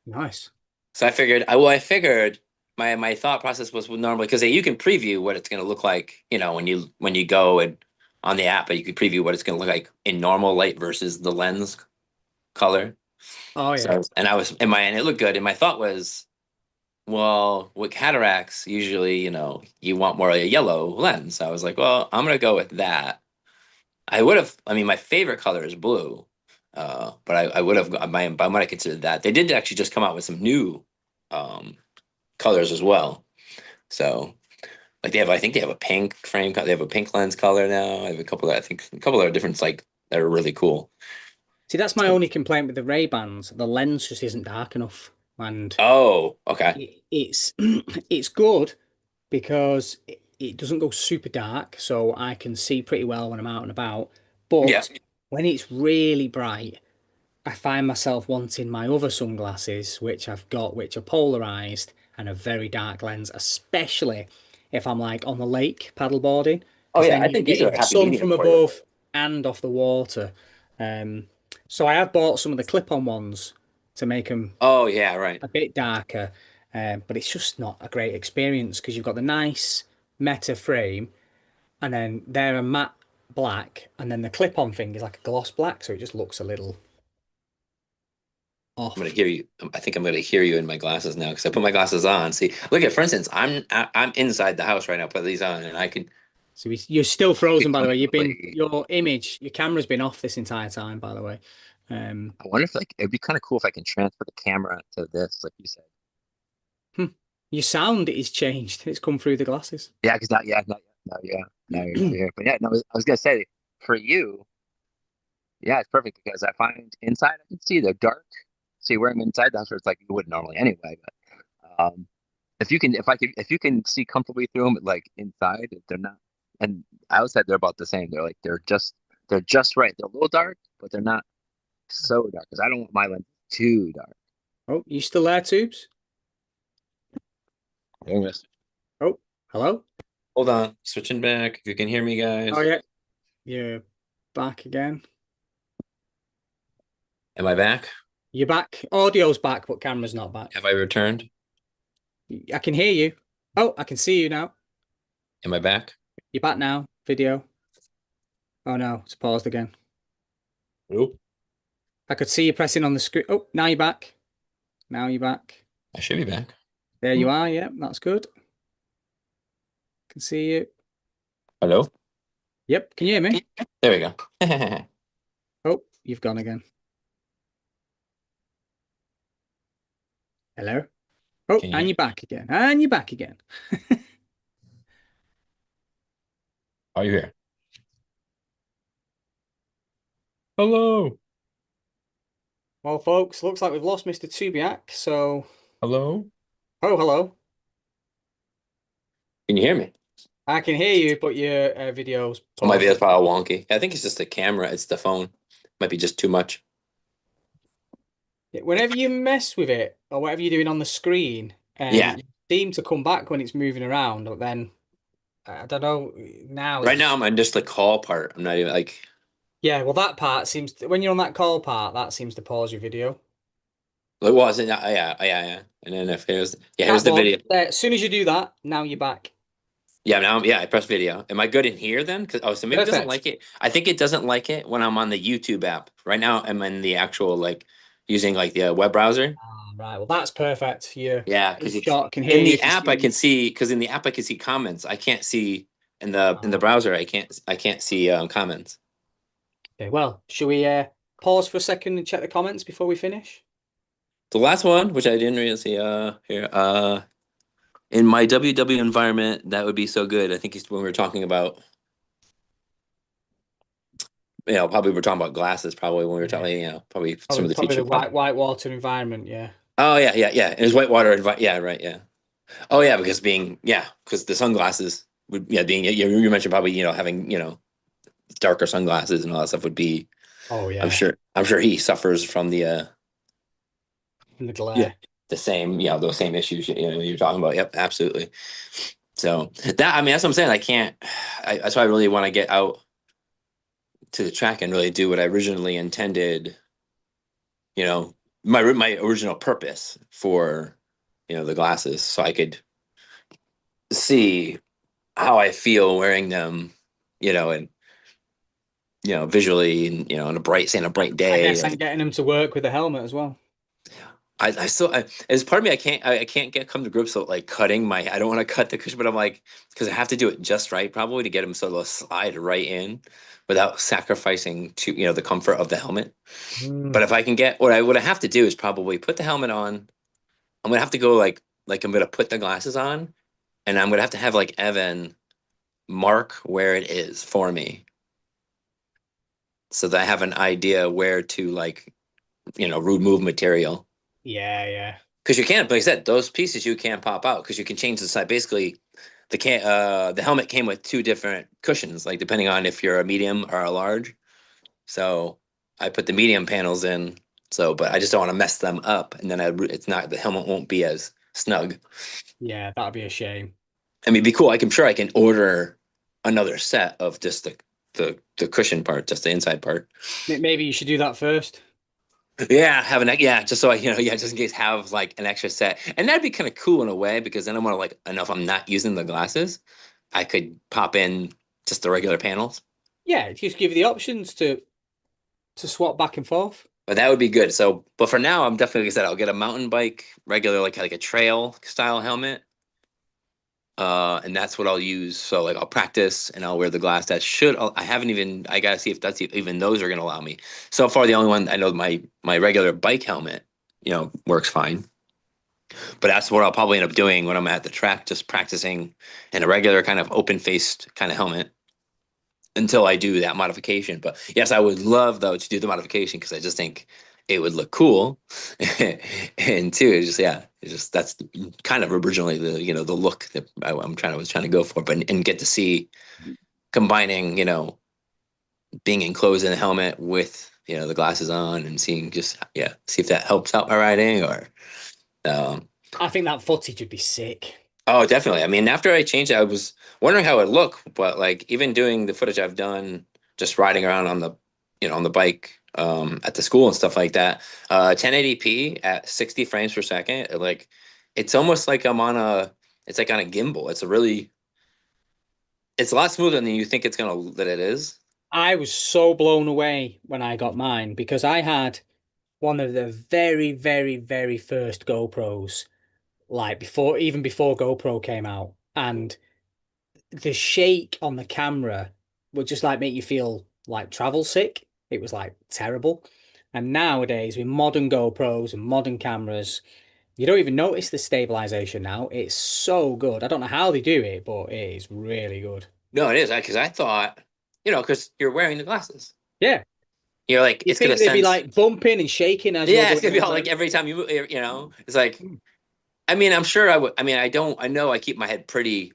Nice. So I figured my thought process was normally because you can preview what it's going to look like, when you go and on the app, but you could preview what it's going to look like in normal light versus the lens color. Oh yeah. So, and I was and it looked good. And my thought was, well, with cataracts, usually, you want more of a yellow lens. So I was like, well, I'm going to go with that. I mean, my favorite color is blue. But I would have, I might have considered that. They did actually just come out with some new um, colors as well. So like I think they have a pink frame, they have a pink lens color now. I have a couple of different like that are really cool. See, that's my only complaint with the Ray-Bans. The lens just isn't dark enough. And Oh, okay. it's it's good because it doesn't go super dark, so I can see pretty well when I'm out and about. Yeah. But when it's really bright, I find myself wanting my other sunglasses, which I've got, which are polarized and a very dark lens, especially if I'm like on the lake paddleboarding, Oh because yeah, then I you're think these are getting a happy sun medium from for you. above and off the water. Um, so I have bought some of the clip-on ones to make them Oh yeah, right. a bit darker, but it's just not a great experience because you've got the nice Meta frame, and then they're a matte black, and then the clip-on thing is like a gloss black, so it just looks a little I'm gonna off. hear you. I think I'm gonna hear you in my glasses now because I put my glasses on. See, look at, for instance, I'm inside the house right now. Put these on, and I can So you're still frozen, by the way. You've been comfortably. your camera's been off this entire time, by the way. Um, I wonder if like it'd be kind of cool if I can transfer the camera to this, like you said. hmm. Your sound is changed. It's come through the glasses. Yeah, because not yeah, not yet. No, yeah, now you're here. But yeah, no, I was gonna say for you, yeah, it's perfect because I find inside I can see they're dark. So you're wearing them inside the house where it's like you wouldn't normally anyway. But if you can, if you can see comfortably through them, like inside, they're not. And outside, they're about the same. They're just right. They're a little dark, but they're not so dark because I don't want my lens too dark. Oh, you still there, Tubes? Yes. Oh, hello? Hold on, switching back. If you can hear me, Oh guys. yeah, you're back again. Am I back? You're back. Audio's back, but camera's not back. Have I returned? I can hear you. Oh, I can see you now. Am I back? You're back now. Video. Oh no, it's paused again. Nope. I could see you pressing on the screen. Oh, now you're back. Now you're back. I should be back. There you are. Yep, that's good. Can see you. Hello? Yep, can you hear me? There we go. Oh, you've gone again. Hello? Oh, Can and you? you're back again. And you're back again. Are you here? Hello. Well, folks, looks like we've lost Mr. Tubiak, so Hello. oh, hello. Can you hear me? I can hear you, but your video's Oh, my paused. video's probably wonky. I think it's just the camera. It's the phone. Might be just too much. Whenever you mess with it or whatever you're doing on the screen, Yeah. you seem to come back when it's moving around, but then I don't know. Now Right now it's I'm on just the call part. I'm not even like. yeah. Well, that part seems to, when you're on that call part, that seems to pause your video. Like, what was it? Yeah, yeah, yeah, yeah. And then if here's yeah, here's That the one. video. As soon as you do that, now you're back. Yeah, now yeah, I press video. Am I good in here then? Because oh, so maybe it doesn't Perfect. like it. I think it doesn't like it when I'm on the YouTube app. Right now I'm in the actual like using like the web browser. Ah, right. Well, that's perfect. Yeah, Your because shot can hear in you, the can app I see can you. see because in the app I can see comments. I can't see in the Ah, browser. I can't see comments. okay. Well, should we pause for a second and check the comments before we finish? The last one, which I didn't really see here in my WW environment, that would be so good. I think it's when we were talking about probably we're talking about glasses. Probably when we were Yeah. talking, probably some of the Probably features. the whitewater environment. Yeah. Oh yeah, yeah, yeah. It was whitewater. Yeah, right. Yeah. Oh yeah, because because the sunglasses would being you mentioned probably having darker sunglasses and all that stuff would be. Oh I'm yeah. sure. I'm sure he suffers from the In the yeah glare. the same those same issues you're talking about. Yep, absolutely. So that I mean that's what I'm saying. I can't. That's why I really want to get out to the track and really do what I originally intended. You know, my original purpose for the glasses, so I could see how I feel wearing them. And visually, and on a say on a bright I day, guess I'm like getting him to work with the helmet as well. I still as part of me I can't get come to grips with like cutting my I don't want to cut the cushion, but I'm like because I have to do it just right probably to get them so they'll slide right in without sacrificing to the comfort of the helmet. But Mm. if I can get what I have to do is probably put the helmet on. I'm gonna have to go like I'm gonna put the glasses on, and I'm gonna have to have like Evan mark where it is for me so that I have an idea where to like remove material. Yeah, yeah. Because you can't, like I said, those pieces you can't pop out because you can change the side. Basically, the helmet came with two different cushions, like depending on if you're a medium or a large. So I put the medium panels in, So, but I just don't want to mess them up, and then it's not the helmet won't be as snug. Yeah, that'd be a shame. I mean, it'd be cool. I'm sure I can order another set of just the cushion part, just the inside part. Maybe you should do that first. Yeah, have an yeah, just so I yeah, just in case have like an extra set, and that'd be kind of cool in a way because then I'm gonna like, I know if I'm not using the glasses, I could pop in just the regular panels. Yeah, just give you the options to swap back and forth. But that would be good. So, but for now, I'm definitely, like I said, I'll get a mountain bike, regular like a trail style helmet. And that's what I'll use. So like I'll practice and I'll wear the glass. That should I haven't even I gotta see if that's even those are gonna allow me. So far, the only one I know my regular bike helmet, works fine. But that's what I'll probably end up doing when I'm at the track, just practicing in a regular kind of open faced kind of helmet until I do that modification. But yes, I would love though to do the modification because I just think it would look cool. And two, it's just that's kind of originally the look that was trying to go for, but and get to see combining, being enclosed in a helmet with the glasses on and seeing just see if that helps out my riding or um I think that footage would be sick. oh, definitely. I mean, after I changed it, I was wondering how it would look, but like even doing the footage I've done, just riding around on on the bike, at the school and stuff like that, 1080p at 60 frames per second, it's almost like it's like on a gimbal. It's a lot smoother than you think that it is. I was so blown away when I got mine because I had one of the very, very, very first GoPros, like even before GoPro came out, and the shake on the camera would just like make you feel like travel sick. It was like terrible. And nowadays, with modern GoPros and modern cameras, you don't even notice the stabilization now. It's so good. I don't know how they do it, but it is really good. No, it is because I thought, because you're wearing the glasses. Yeah. You're like, You it's gonna think they'd be sense. like bumping and shaking as you're Yeah, it's going gonna be all over like them? every time you move, it's like. I mean, I'm sure I would. I mean, I know I keep my head pretty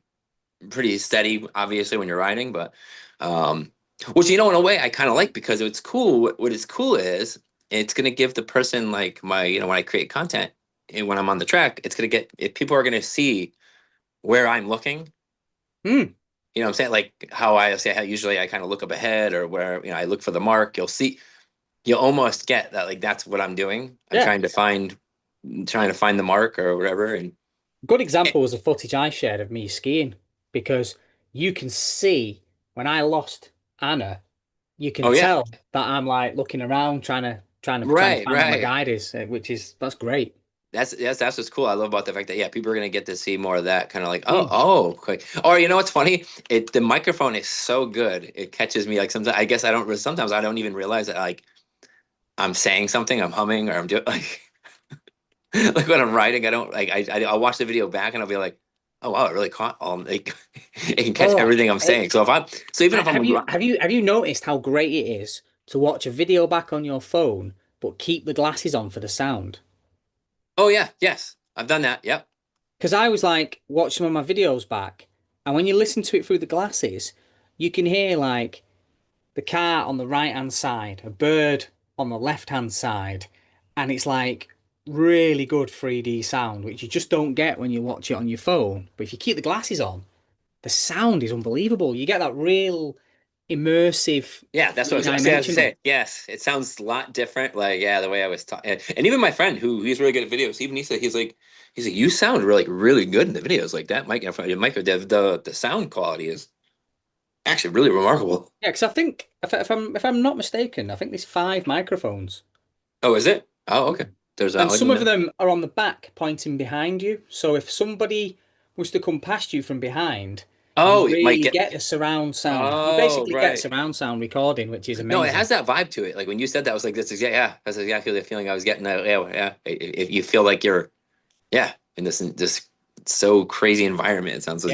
steady, obviously, when you're riding, but um, which in a way I kind of like because it's cool. What is cool is it's gonna give the person like when I create content and when I'm on the track, it's gonna get if people are gonna see where I'm looking. Hmm. You know what I'm saying? Like how I say how usually I kind of look up ahead or where I look for the mark. You'll almost get that like that's what I'm doing. I'm Yeah. trying to find the mark or whatever. And Good example was the footage I shared of me skiing because you can see when I lost Anna, you can oh yeah, tell that I'm like looking around trying to right, find where my right. guide is, that's great. That's what's cool. I love about the fact that people are gonna get to see more of that kind of like Mm. oh quick. Or what's funny? The microphone is so good. It catches me like sometimes sometimes I don't even realize that like I'm saying something, I'm humming or I'm doing like like when I'm writing, I don't like I'll watch the video back and I'll be like, oh wow, it really caught all like it can catch Oh, everything I'm saying. it, So even if I'm have you noticed how great it is to watch a video back on your phone but keep the glasses on for the sound? oh yeah, yes, I've done that. Yep. Because I was like, watch some of my videos back, and when you listen to it through the glasses, you can hear like the car on the right hand side, a bird on the left hand side, and it's like really good 3D sound, which you just don't get when you watch it on your phone. But if you keep the glasses on, the sound is unbelievable. You get that real immersive Yeah, that's what three I was to dimensional. say. Yes, it sounds a lot different. Like, yeah, the way I was talking, and even my friend who he's really good at videos. Even he said he's like you sound really good in the videos. Like that the sound quality is actually really remarkable. Yeah, because I think if I'm not mistaken, I think there's 5 microphones. Oh, is it? Oh, okay. There's that. And I some didn't of know. them are on the back pointing behind you. So if somebody was to come past you from behind, you Oh, it might really get. get a surround sound. You Oh, basically get a right. surround sound recording, which is No, it amazing. has that vibe to it. Like when you said that, I was like, that's exactly the feeling I was getting. Yeah, yeah. If you feel like you're in this so crazy environment, Yeah.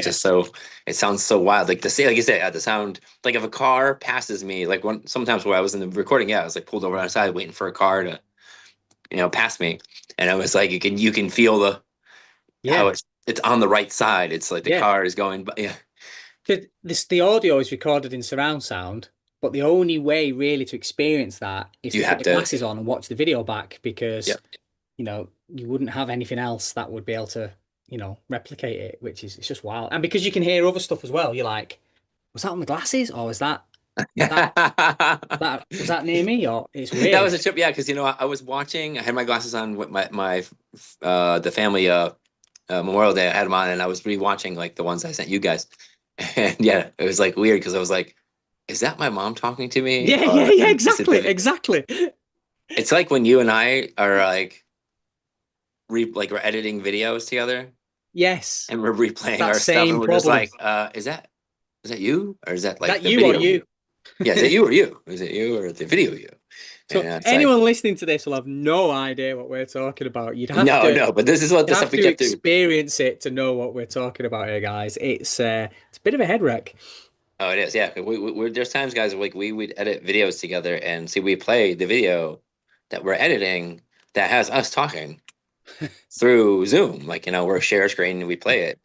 it sounds so wild. Like like you said, the sound like if a car passes me, like sometimes where I was in the recording, I was like pulled over on the side waiting for a car to pass me, and I was like you can feel how Yeah. it's on the right side. It's like the Yeah. car is going, but yeah, The audio is recorded in surround sound, But the only way really to experience that is You to put have the to. glasses on and watch the video back because, Yep. you wouldn't have anything else that would be able to, replicate it, which is it's just wild. And because you can hear other stuff as well, you're like, was that on the glasses or that was that near me? Or it's That was weird. a trip, yeah, because I was watching. I had my glasses on with my the family Memorial Day. I had them on, and I was rewatching like the ones I sent you guys, and yeah, it was like weird because I was like, "Is that my mom talking to me, Yeah, yeah, or yeah, is it exactly, the?" exactly. It's like when you and I are like like we're editing videos together, Yes, and we're it's replaying that our stuff, and same we're just problem. like, is that you, or is that Is like that the you or video you? you? Yeah, is it you or you? Is it you or the video you? So And it's like, anyone listening to this will have no idea what we're talking about. no, no, but this is what You'd the stuff have we to kept through. experience it to know what we're talking about here, guys. It's a bit of a head wreck. Oh, it is. Yeah. There's times, guys, like we would edit videos together and see, we play the video that we're editing that has us talking through Zoom. Like, we're share screen and we play it.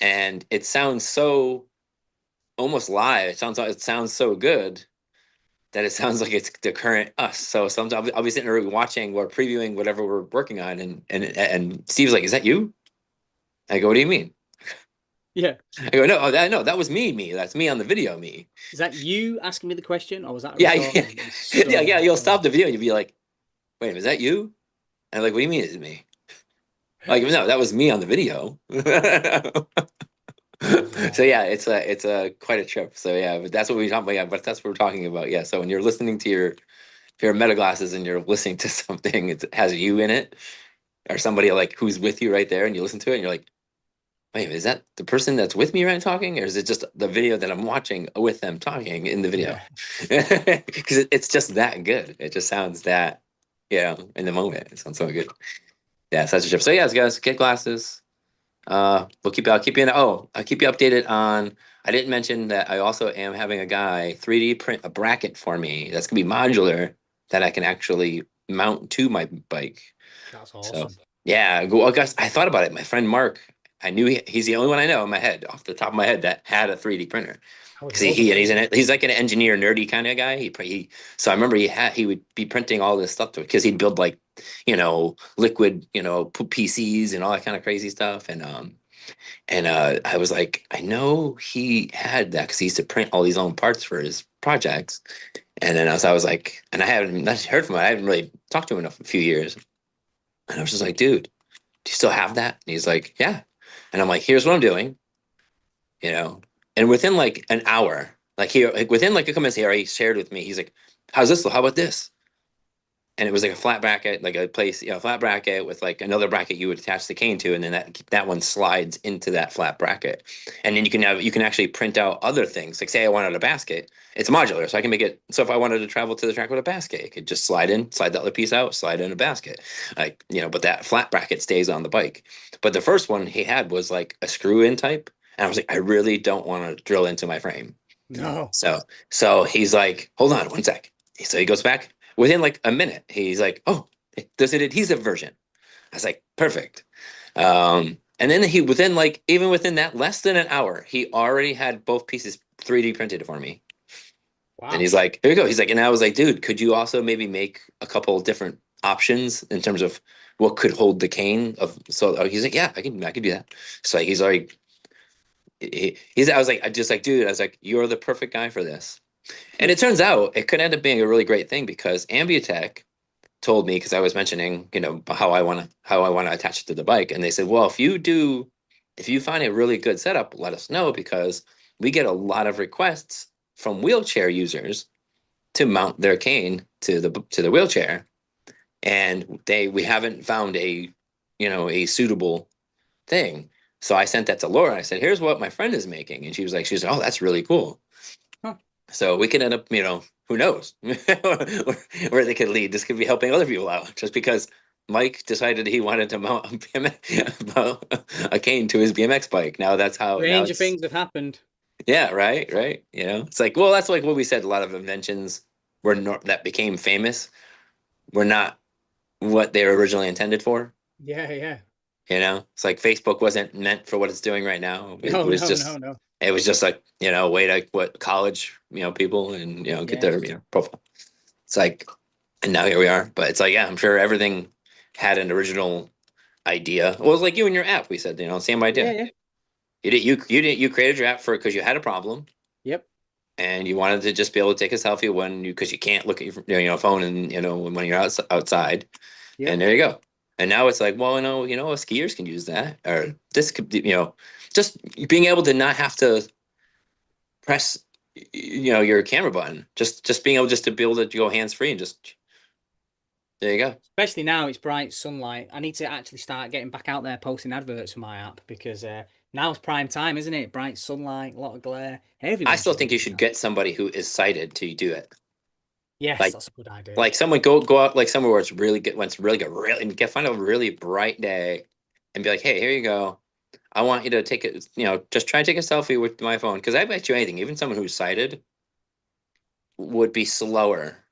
And it sounds so almost live. It sounds so good that it sounds like it's the current us. So sometimes I'll be sitting there watching or previewing whatever we're working on, and Steve's like, "Is that you?" I go, "What do you mean?" Yeah. I go, "No, no, that was me. That's me on the video, me." Is that you asking me the question, or was that a Yeah, yeah, recording? It's yeah, so yeah. You'll funny. stop the video and you'll be like, "Wait a minute, is that you?" And I'm like, "What do you mean it's me?" Like, no, that was me on the video. So Yeah. yeah, it's a quite a trip. So yeah, but that's what we talk about. Yeah, but that's what we're talking about. Yeah. So when you're listening to your pair of meta glasses and you're listening to something, it has you in it, or somebody like who's with you right there, and you listen to it and you're like, wait, is that the person that's with me right talking, or is it just the video that I'm watching with them talking in the video? Yeah. Because it's just that good. It just sounds that, in the moment. It sounds so good. Yeah, such a trip. So yes, guys, get glasses. I'll keep you in. Oh, I'll keep you updated on. I didn't mention that I also am having a guy 3D print a bracket for me that's gonna be modular that I can actually mount to my bike. That's So awesome. yeah, well, guys, I thought about it. My friend Mark, I knew he's the only one I know in my head, off the top of my head, that had a 3D printer. I would Because love it. he's like an engineer, nerdy kind of guy. So I remember he would be printing all this stuff to it because he'd build like, liquid, PCs and all that kind of crazy stuff. And I was like, I know he had that because he used to print all these own parts for his projects. And then I was like, and I haven't not heard from him. I haven't really talked to him in a few years. And I was just like, dude, do you still have that? And he's like, yeah. And I'm like, here's what I'm doing, you know. And within like an hour, within like a couple minutes, he already shared with me. He's like, how's this? How about this? And it was like a flat bracket, like a place, flat bracket with like another bracket you would attach the cane to, and then that one slides into that flat bracket. And then you can actually print out other things. Like say I wanted a basket, it's modular, so I can make it so if I wanted to travel to the track with a basket, it could just slide the other piece out, slide in a basket. Like, but that flat bracket stays on the bike. But the first one he had was like a screw in type. And I was like, I really don't want to drill into my frame. No. So he's like, hold on one sec. So he goes back within like a minute. He's like, oh, there's an adhesive version. I was like, perfect. And then even within that less than an hour, he already had both pieces 3D printed for me. And Wow. he's like, here we go. He's like, and I was like, dude, could you also maybe make a couple different options in terms of what could hold the cane of? So he's like, yeah, I can do that. So he's like, I was like, dude, I was like, you're the perfect guy for this. And it turns out it could end up being a really great thing because Ambutech told me, because I was mentioning, how I want to attach it to the bike, and they said, well, if you find a really good setup, let us know because we get a lot of requests from wheelchair users to mount their cane to the wheelchair, and we haven't found a suitable thing. So I sent that to Laura. I said, here's what my friend is making, and she was like, oh, that's really cool. Huh. So we could end up, who knows where they could lead. This could be helping other people out just because Mike decided he wanted to mount a cane to his BMX bike. Now Stranger it's, things have happened. yeah, right, right. It's like, well, that's like what we said. A lot of inventions that became famous were not what they were originally intended for. Yeah, yeah. It's like Facebook wasn't meant for what it's doing right now. It No, was no, no, just no. It was just like, way to what college, people and, get Yeah. their, profile. It's like, and now here we are. But it's like, yeah, I'm sure everything had an original idea. Well, it was like you and your app. We said, same Yeah, idea. yeah. You created your app for because you had a problem Yep. and you wanted to just be able to take a selfie because you can't look at your phone and when you're outside. And Yep. there you go. And now it's like, well, skiers can use that, or this could, just being able to not have to press, your camera button, just being able to be able to go hands free and just there you go. Especially now it's bright sunlight. I need to actually start getting back out there posting adverts for my app because now's prime time, isn't it? Bright sunlight, a lot of glare. I Everyone still should be think you doing should that. get somebody who is sighted to do it. Yes, Like that's a good idea. like someone go out like somewhere where it's really good, when it's really good, really and find a really bright day, and be like, hey, here you go. I want you to take it, just try and take a selfie with my phone. Because I bet you anything, even someone who's sighted would be slower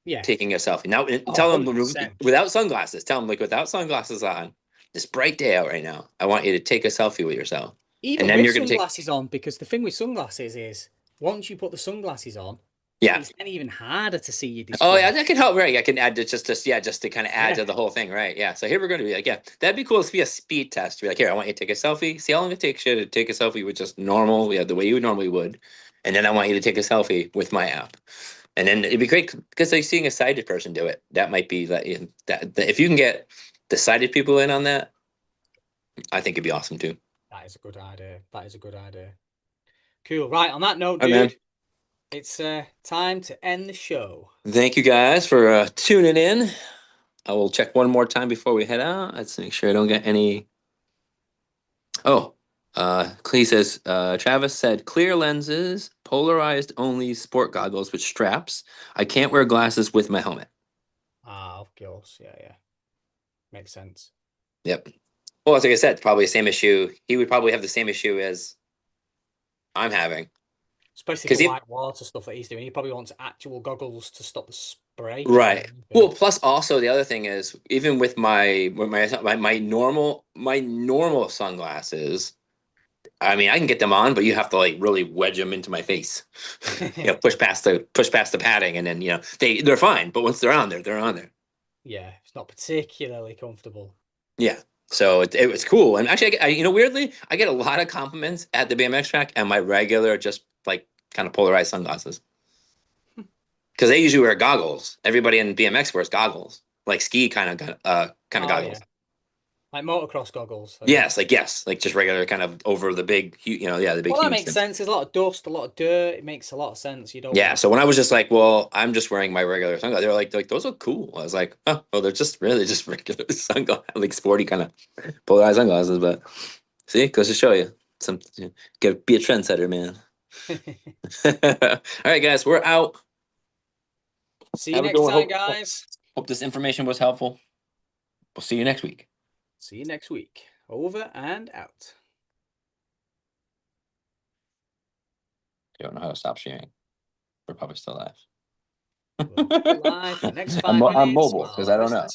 Yeah. taking a selfie. Now, Oh, tell them 100%. without sunglasses. Tell them like without sunglasses on, this bright day out right now. I want you to take a selfie with yourself, and Even then with you're gonna take. sunglasses on, because the thing with sunglasses is once you put the sunglasses on, Yeah. it's then even harder to see your Oh yeah, display. that can help. Right, I can add to just to kind of add Yeah. to the whole thing. Right, yeah. So here we're going to be like, yeah, that'd be cool to be a speed test. Be like, here, I want you to take a selfie. See how long it takes you to take a selfie with just normal, the way you normally would, and then I want you to take a selfie with my app. And then it'd be great because like seeing a sighted person do it, that might be that if you can get the sighted people in on that, I think it'd be awesome too. That is a good idea. That is a good idea. Cool. Right, on that note, All right, man. dude, it's time to end the show. Thank you guys for tuning in. I will check one more time before we head out. Let's make sure I don't get any. Oh, Clee says Travis said clear lenses, polarized only sport goggles with straps. I can't wear glasses with my helmet. Ah, of course. Yeah, yeah. Makes sense. Yep. Well, like I said, probably the same issue. He would probably have the same issue as I'm having. Especially Because for he, white water stuff that he's doing. He probably wants actual goggles to stop the spray more than right. Well, anything. plus also the other thing is even with my normal sunglasses. I mean, I can get them on, but you have to like really wedge them into my face. Push past the padding, and then they're fine. But once they're on there, they're on there. Yeah, it's not particularly comfortable. Yeah. So it was cool. And actually, weirdly, I get a lot of compliments at the BMX track and my regular, just like kind of polarized sunglasses. Because they usually wear goggles. Everybody in BMX wears goggles, like ski kind of Oh yeah, goggles. like motocross goggles, I guess. Yes, like just regular kind of over the big, the big Well, that huge makes things. sense. There's a lot of dust, a lot of dirt. It makes a lot of sense. You don't Yeah. want. So when I was just like, well, I'm just wearing my regular sunglasses, they were like those look cool. I was like, oh, well, they're just really just regular sunglasses, like sporty kind of polarized sunglasses. But see, goes to show you, some gotta be a trendsetter, man. All right, guys, we're out. See you Have a good next one. time, Hope guys. hope this information was helpful. We'll see you next week. See you next week. Over and out. I don't know how to stop sharing. We're probably still live. We'll keep it live for the next I'm 5 minutes mobile because while I the don't rest of know. the